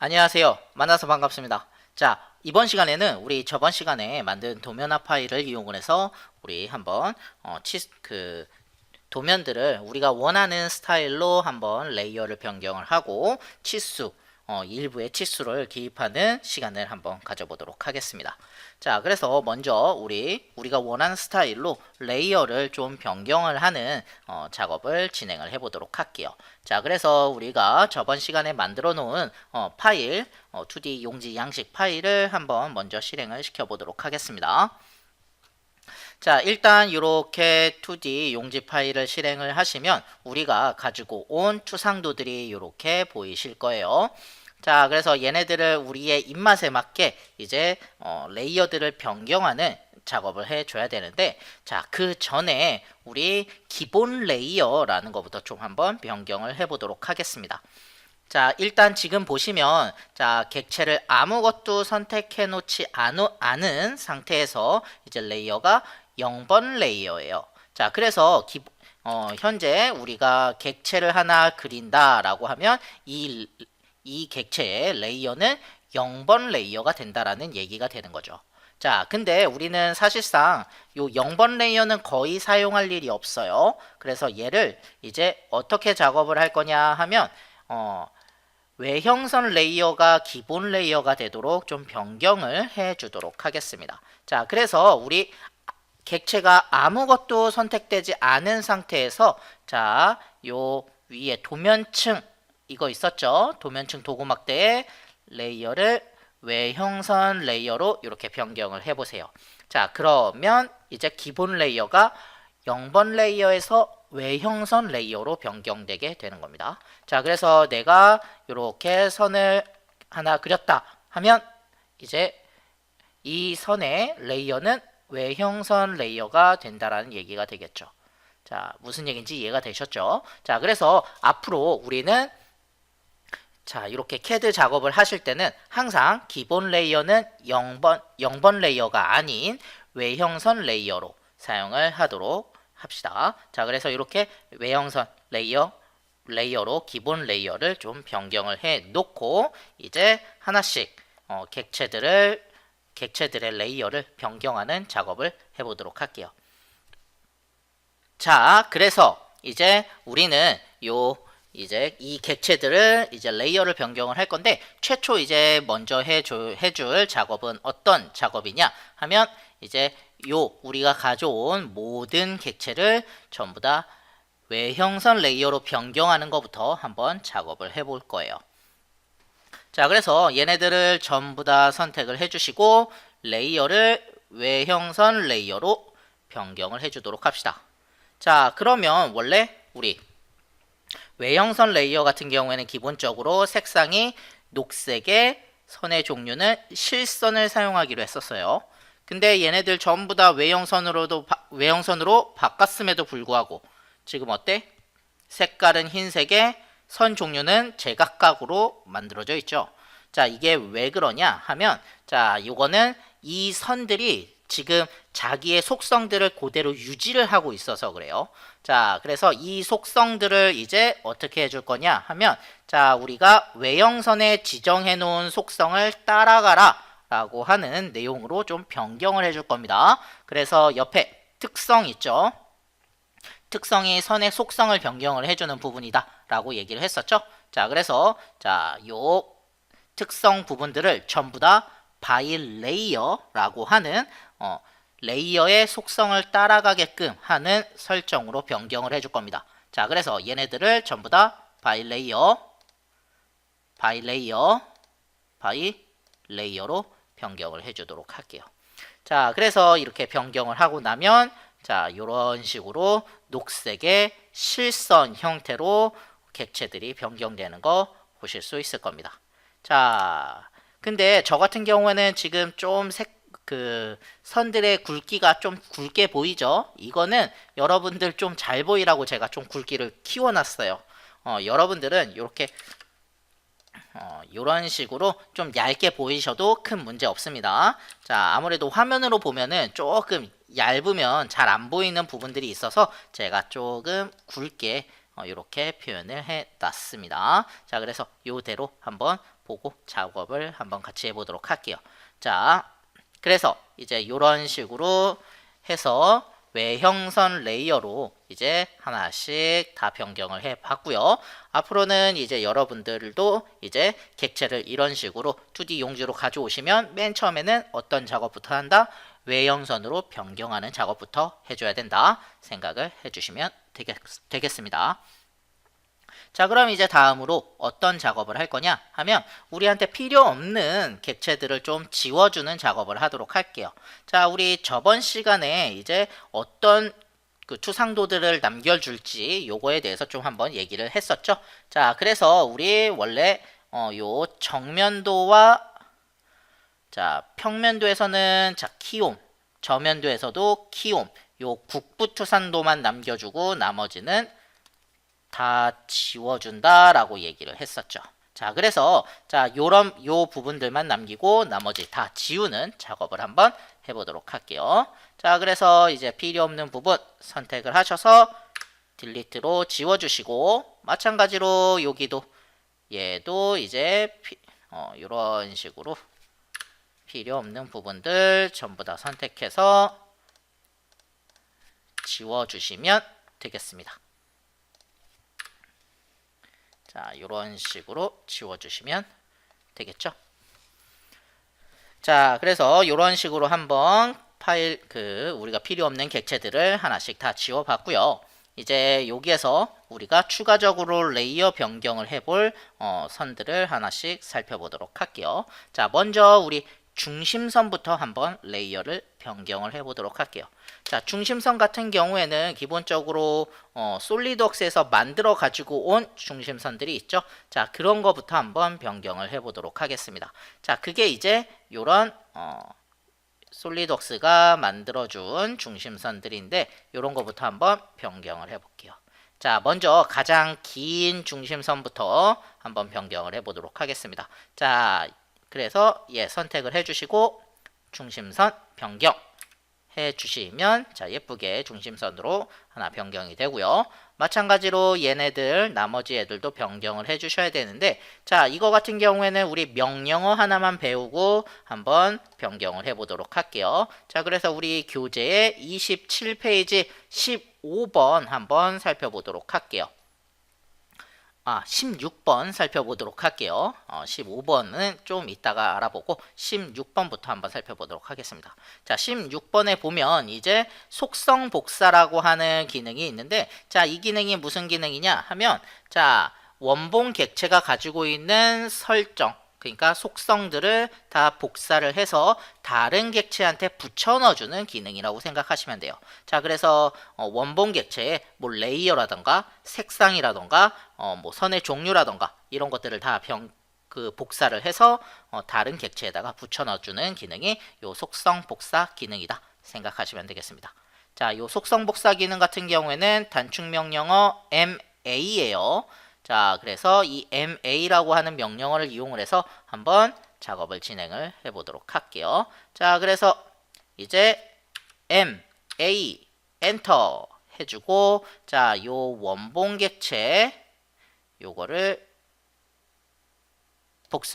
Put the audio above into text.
안녕하세요. 만나서 반갑습니다. 자, 이번 시간에는 우리 저번 시간에 만든 도면화 파일을 이용을 해서 우리 한번 도면들을 우리가 원하는 스타일로 한번 레이어를 변경을 하고 치수, 일부의 치수를 기입하는 시간을 한번 가져보도록 하겠습니다. 자, 그래서 먼저 우리가 원하는 스타일로 레이어를 좀 변경을 하는 작업을 진행을 해보도록 할게요. 자, 그래서 우리가 저번 시간에 만들어 놓은 파일, 2D 용지 양식 파일을 한번 먼저 실행을 시켜 보도록 하겠습니다. 자, 일단 이렇게 2D 용지 파일을 실행을 하시면 우리가 가지고 온 추상도들이 이렇게 보이실 거예요. 자, 그래서 얘네들을 우리의 입맛에 맞게 이제 레이어들을 변경하는 작업을 해줘야 되는데, 자, 그 전에 우리 기본 레이어라는 것부터 좀 한번 변경을 해보도록 하겠습니다. 자, 일단 지금 보시면 자, 객체를 아무것도 선택해 놓지 않은 상태에서 이제 레이어가 0번 레이어예요. 자, 그래서 현재 우리가 객체를 하나 그린다라고 하면 이 객체의 레이어는 0번 레이어가 된다라는 얘기가 되는 거죠. 자, 근데 우리는 사실상 요 0번 레이어는 거의 사용할 일이 없어요. 그래서 얘를 이제 어떻게 작업을 할 거냐 하면 외형선 레이어가 기본 레이어가 되도록 좀 변경을 해 주도록 하겠습니다. 자, 그래서 우리 객체가 아무것도 선택되지 않은 상태에서 자, 요 위에 도면층 이거 있었죠? 도면층 도구막대의 레이어를 외형선 레이어로 이렇게 변경을 해보세요. 자, 그러면 이제 기본 레이어가 0번 레이어에서 외형선 레이어로 변경되게 되는 겁니다. 자, 그래서 내가 이렇게 선을 하나 그렸다 하면 이제 이 선의 레이어는 외형선 레이어가 된다라는 얘기가 되겠죠. 자, 무슨 얘기인지 이해가 되셨죠? 자, 그래서 앞으로 우리는 자, 이렇게 CAD 작업을 하실 때는 항상 기본 레이어는 0번 레이어가 아닌 외형선 레이어로 사용을 하도록 합시다. 자, 그래서 이렇게 외형선 레이어로 기본 레이어를 좀 변경을 해 놓고 이제 하나씩 객체들의 레이어를 변경하는 작업을 해보도록 할게요. 자, 그래서 이제 우리는 이제 이 객체들을 이제 레이어를 변경을 할 건데 최초 이제 먼저 해줄 작업은 어떤 작업이냐 하면 이제 우리가 가져온 모든 객체를 전부 다 외형선 레이어로 변경하는 것부터 한번 작업을 해볼 거예요. 자, 그래서 얘네들을 전부 다 선택을 해주시고 레이어를 외형선 레이어로 변경을 해주도록 합시다. 자, 그러면 원래 우리 외형선 레이어 같은 경우에는 기본적으로 색상이 녹색의 선의 종류는 실선을 사용하기로 했었어요. 근데 얘네들 전부 다 외형선으로 바꿨음에도 불구하고 지금 어때? 색깔은 흰색의 선 종류는 제각각으로 만들어져 있죠. 자, 이게 왜 그러냐 하면 자, 요거는 이 선들이 지금 자기의 속성들을 그대로 유지를 하고 있어서 그래요. 자, 그래서 이 속성들을 이제 어떻게 해줄 거냐 하면 자, 우리가 외형선에 지정해 놓은 속성을 따라가라 라고 하는 내용으로 좀 변경을 해줄 겁니다. 그래서 옆에 특성 있죠. 특성이 선의 속성을 변경을 해주는 부분이다 라고 얘기를 했었죠. 자, 그래서 자, 요 특성 부분들을 전부 다 바이 레이어라고 하는 레이어의 속성을 따라가게끔 하는 설정으로 변경을 해줄 겁니다. 자, 그래서 얘네들을 전부 다 바이 레이어로 변경을 해주도록 할게요. 자, 그래서 이렇게 변경을 하고 나면 자, 이런 식으로 녹색의 실선 형태로 객체들이 변경되는 거 보실 수 있을 겁니다. 자, 근데 저 같은 경우에는 지금 좀 선들의 굵기가 좀 굵게 보이죠? 이거는 여러분들 좀 잘 보이라고 제가 좀 굵기를 키워놨어요. 여러분들은 이렇게 이런 식으로 좀 얇게 보이셔도 큰 문제 없습니다. 자, 아무래도 화면으로 보면은 조금 얇으면 잘 안 보이는 부분들이 있어서 제가 조금 굵게 이렇게 표현을 해 놨습니다. 자, 그래서 요대로 한번 보고 작업을 한번 같이 해보도록 할게요. 자, 그래서 이제 이런 식으로 해서 외형선 레이어로 이제 하나씩 다 변경을 해 봤고요. 앞으로는 이제 여러분들도 이제 객체를 이런 식으로 2D 용지로 가져오시면 맨 처음에는 어떤 작업부터 한다? 외형선으로 변경하는 작업부터 해줘야 된다 생각을 해주시면 되겠습니다. 자, 그럼 이제 다음으로 어떤 작업을 할 거냐 하면 우리한테 필요 없는 객체들을 좀 지워주는 작업을 하도록 할게요. 자, 우리 저번 시간에 이제 어떤 그 추상도들을 남겨줄지 요거에 대해서 좀 한번 얘기를 했었죠. 자, 그래서 우리 원래 요 정면도와 자, 평면도에서는 자, 키옴, 저면도에서도 키옴, 요 국부 추상도만 남겨주고 나머지는 다 지워준다라고 얘기를 했었죠. 자, 그래서 자, 요 부분들만 남기고 나머지 다 지우는 작업을 한번 해보도록 할게요. 자, 그래서 이제 필요 없는 부분 선택을 하셔서 딜리트로 지워주시고 마찬가지로 여기도 얘도 이제 이런 식으로 필요 없는 부분들 전부 다 선택해서 지워주시면 되겠습니다. 자, 이런 식으로 지워주시면 되겠죠. 자, 그래서 이런 식으로 한번 파일 우리가 필요 없는 객체들을 하나씩 다 지워봤고요. 이제 여기에서 우리가 추가적으로 레이어 변경을 해볼 선들을 하나씩 살펴보도록 할게요. 자, 먼저 우리 중심선부터 한번 레이어를 변경을 해보도록 할게요. 자, 중심선 같은 경우에는 기본적으로 솔리드웍스에서 만들어 가지고 온 중심선들이 있죠. 자, 그런 거부터 한번 변경을 해보도록 하겠습니다. 자, 그게 이제 요런 솔리드웍스가 만들어준 중심선들인데 요런 거부터 한번 변경을 해볼게요. 자, 먼저 가장 긴 중심선부터 한번 변경을 해보도록 하겠습니다. 자, 그래서 선택을 해주시고 중심선 변경 해주시면 자, 예쁘게 중심선으로 하나 변경이 되고요. 마찬가지로 얘네들 나머지 애들도 변경을 해주셔야 되는데 자, 이거 같은 경우에는 우리 명령어 하나만 배우고 한번 변경을 해보도록 할게요. 자, 그래서 우리 교재의 27페이지 15번 한번 살펴보도록 할게요. 16번 살펴보도록 할게요. 15번은 좀 이따가 알아보고 16번부터 한번 살펴보도록 하겠습니다. 자, 16번에 보면 이제 속성 복사라고 하는 기능이 있는데 자, 이 기능이 무슨 기능이냐 하면 자, 원본 객체가 가지고 있는 설정 그러니까 속성들을 다 복사를 해서 다른 객체한테 붙여 넣어주는 기능이라고 생각하시면 돼요. 자, 그래서 원본 객체에 뭐 레이어라던가 색상이라던가 뭐 선의 종류라던가 이런 것들을 다 복사를 해서 다른 객체에다가 붙여 넣어주는 기능이 요 속성 복사 기능이다 생각하시면 되겠습니다. 자, 요 속성 복사 기능 같은 경우에는 단축 명령어 MA예요. 자, 그래서 이 MA라고 하는 명령어를 이용을 해서 한번 작업을 진행을 해보도록 할게요. 자, 그래서 이제 MA 엔터 해주고 자, 요 원본 객체 요거를 복사